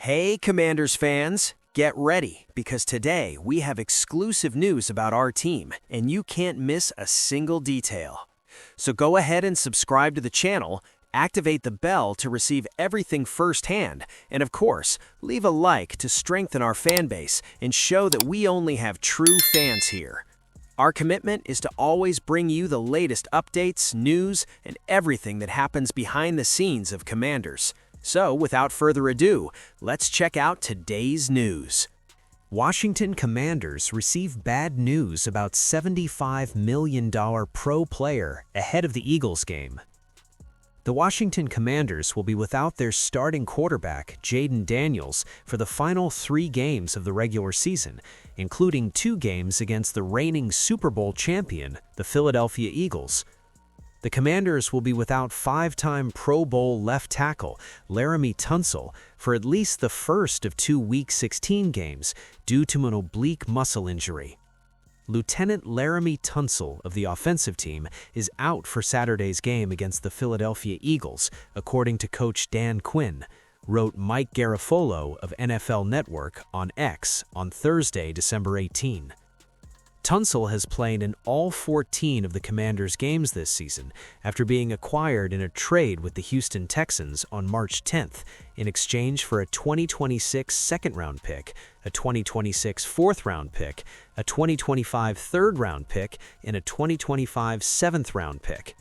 Hey, Commanders fans, get ready because today we have exclusive news about our team and you can't miss a single detail. So go ahead and subscribe to the channel, activate the bell to receive everything firsthand, and of course, leave a like to strengthen our fan base and show that we only have true fans here. Our commitment is to always bring you the latest updates, news, and everything that happens behind the scenes of Commanders. So, without further ado, let's check out today's news. Washington Commanders receive bad news about $75 million pro player ahead of the Eagles game. The Washington Commanders will be without their starting quarterback, Jaden Daniels, for the final 3 games of the regular season, including 2 games against the reigning Super Bowl champion, the Philadelphia Eagles. The Commanders will be without 5-time Pro Bowl left tackle Laram Tunsil for at least the first of 2 Week 16 games due to an oblique muscle injury. Lieutenant Laram Tunsil of the offensive team is out for Saturday's game against the Philadelphia Eagles, according to Coach Dan Quinn, wrote Mike Garafolo of NFL Network on X on Thursday, December 18. Tunsil has played in all 14 of the Commanders' games this season after being acquired in a trade with the Houston Texans on March 10th in exchange for a 2026 second-round pick, a 2026 fourth-round pick, a 2025 third-round pick, and a 2025 seventh-round pick.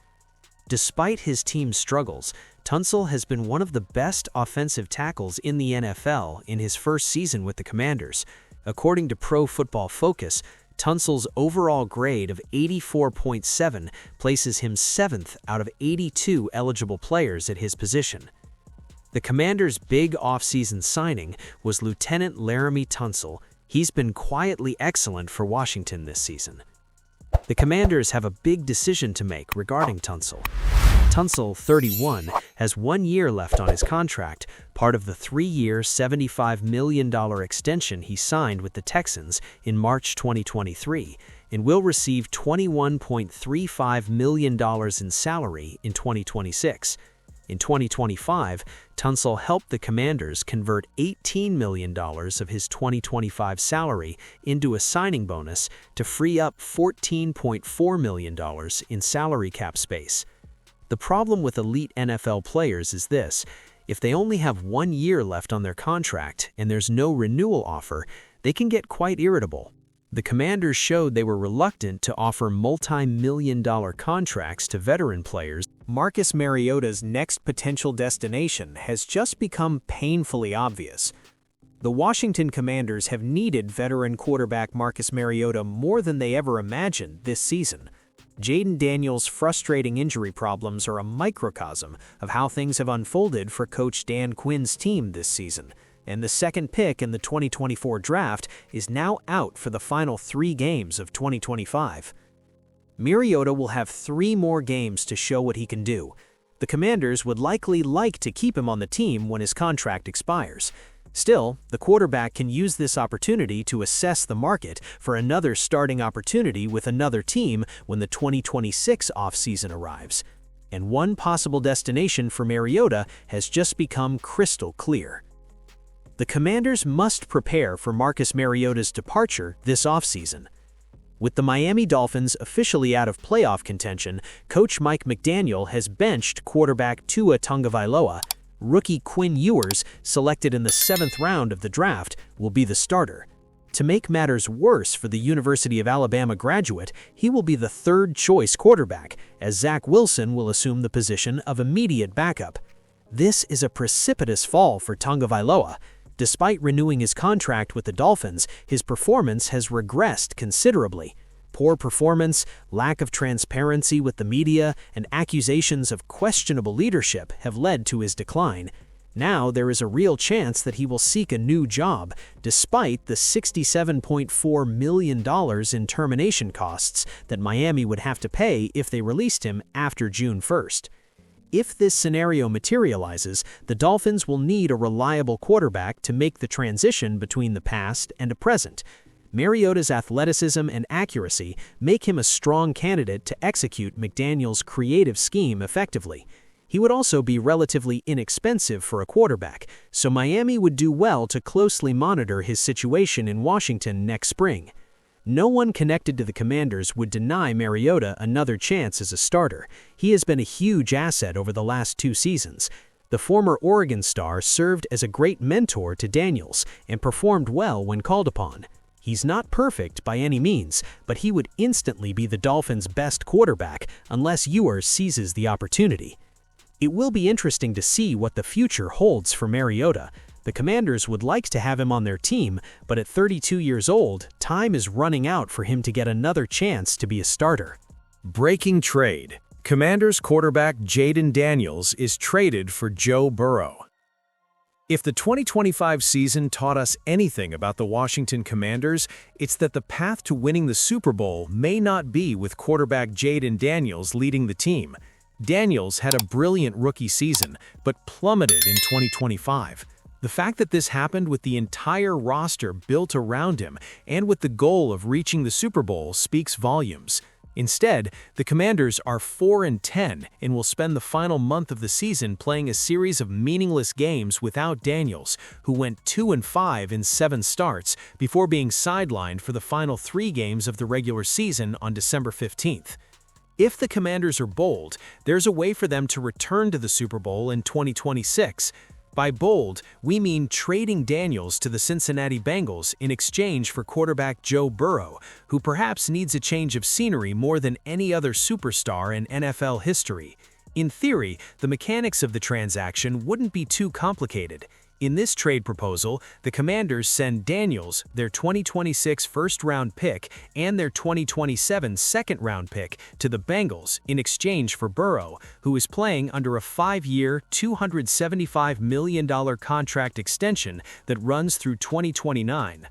Despite his team's struggles, Tunsil has been one of the best offensive tackles in the NFL in his first season with the Commanders. According to Pro Football Focus, Tunsil's overall grade of 84.7 places him 7th out of 82 eligible players at his position. The Commanders' big offseason signing was Lieutenant Laram Tunsil. He's been quietly excellent for Washington this season. The Commanders have a big decision to make regarding Tunsil. Tunsil, 31, has 1 year left on his contract, part of the 3-year, $75 million extension he signed with the Texans in March 2023, and will receive $21.35 million in salary in 2026. In 2025, Tunsil helped the Commanders convert $18 million of his 2025 salary into a signing bonus to free up $14.4 million in salary cap space. The problem with elite NFL players is this: if they only have 1 year left on their contract and there's no renewal offer, they can get quite irritable. The Commanders showed they were reluctant to offer multi-million-dollar contracts to veteran players. Marcus Mariota's next potential destination has just become painfully obvious. The Washington Commanders have needed veteran quarterback Marcus Mariota more than they ever imagined this season. Jaden Daniels' frustrating injury problems are a microcosm of how things have unfolded for Coach Dan Quinn's team this season, and the second pick in the 2024 draft is now out for the final 3 games of 2025. Mariota will have 3 more games to show what he can do. The Commanders would likely like to keep him on the team when his contract expires. Still, the quarterback can use this opportunity to assess the market for another starting opportunity with another team when the 2026 offseason arrives. And one possible destination for Mariota has just become crystal clear. The Commanders must prepare for Marcus Mariota's departure this offseason. With the Miami Dolphins officially out of playoff contention, Coach Mike McDaniel has benched quarterback Tua Tagovailoa. Rookie Quinn Ewers, selected in the 7th round of the draft, will be the starter. To make matters worse for the University of Alabama graduate, he will be the 3rd-choice quarterback, as Zach Wilson will assume the position of immediate backup. This is a precipitous fall for Tagovailoa. Despite renewing his contract with the Dolphins, his performance has regressed considerably. Poor performance, lack of transparency with the media, and accusations of questionable leadership have led to his decline. Now there is a real chance that he will seek a new job, despite the $67.4 million in termination costs that Miami would have to pay if they released him after June 1st. If this scenario materializes, the Dolphins will need a reliable quarterback to make the transition between the past and the present. Mariota's athleticism and accuracy make him a strong candidate to execute McDaniel's creative scheme effectively. He would also be relatively inexpensive for a quarterback, so Miami would do well to closely monitor his situation in Washington next spring. No one connected to the Commanders would deny Mariota another chance as a starter. He has been a huge asset over the last 2 seasons. The former Oregon star served as a great mentor to Daniels and performed well when called upon. He's not perfect by any means, but he would instantly be the Dolphins' best quarterback unless Ewers seizes the opportunity. It will be interesting to see what the future holds for Mariota. The Commanders would like to have him on their team, but at 32 years old, time is running out for him to get another chance to be a starter. Breaking trade. Commanders quarterback Jaden Daniels is traded for Joe Burrow. If the 2025 season taught us anything about the Washington Commanders, it's that the path to winning the Super Bowl may not be with quarterback Jaden Daniels leading the team. Daniels had a brilliant rookie season, but plummeted in 2025. The fact that this happened with the entire roster built around him and with the goal of reaching the Super Bowl speaks volumes. Instead, the Commanders are 4-10 and will spend the final month of the season playing a series of meaningless games without Daniels, who went 2-5 in 7 starts before being sidelined for the final 3 games of the regular season on December 15th. If the Commanders are bold, there's a way for them to return to the Super Bowl in 2026. By bold, we mean trading Daniels to the Cincinnati Bengals in exchange for quarterback Joe Burrow, who perhaps needs a change of scenery more than any other superstar in NFL history. In theory, the mechanics of the transaction wouldn't be too complicated. In this trade proposal, the Commanders send Daniels, their 2026 first-round pick, and their 2027 second-round pick to the Bengals in exchange for Burrow, who is playing under a 5-year, $275 million contract extension that runs through 2029.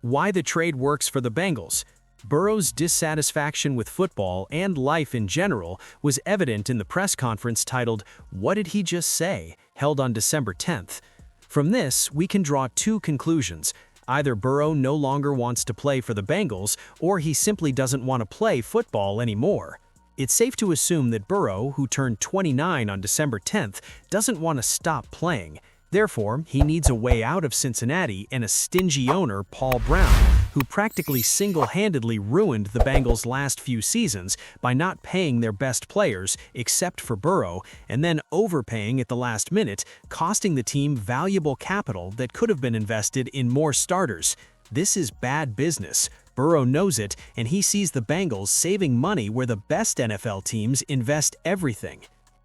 Why the trade works for the Bengals? Burrow's dissatisfaction with football and life in general was evident in the press conference titled "What Did He Just Say?" held on December 10th. From this, we can draw 2 conclusions. Either Burrow no longer wants to play for the Bengals, or he simply doesn't want to play football anymore. It's safe to assume that Burrow, who turned 29 on December 10th, doesn't want to stop playing. Therefore, he needs a way out of Cincinnati and a stingy owner, Paul Brown, who practically single-handedly ruined the Bengals' last few seasons by not paying their best players, except for Burrow, and then overpaying at the last minute, costing the team valuable capital that could have been invested in more starters. This is bad business. Burrow knows it, and he sees the Bengals saving money where the best NFL teams invest everything.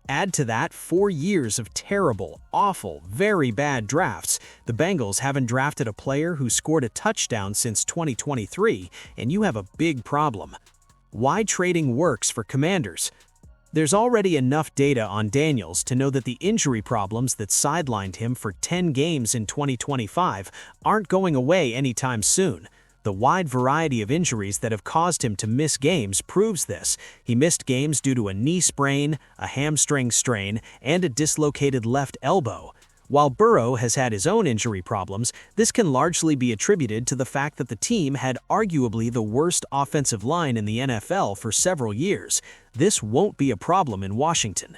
Add to that 4 years of terrible, awful, very bad drafts. The Bengals haven't drafted a player who scored a touchdown since 2023, and you have a big problem. Why trading works for Commanders? There's already enough data on Daniels to know that the injury problems that sidelined him for 10 games in 2025 aren't going away anytime soon. The wide variety of injuries that have caused him to miss games proves this. He missed games due to a knee sprain, a hamstring strain, and a dislocated left elbow. While Burrow has had his own injury problems, this can largely be attributed to the fact that the team had arguably the worst offensive line in the NFL for several years. This won't be a problem in Washington.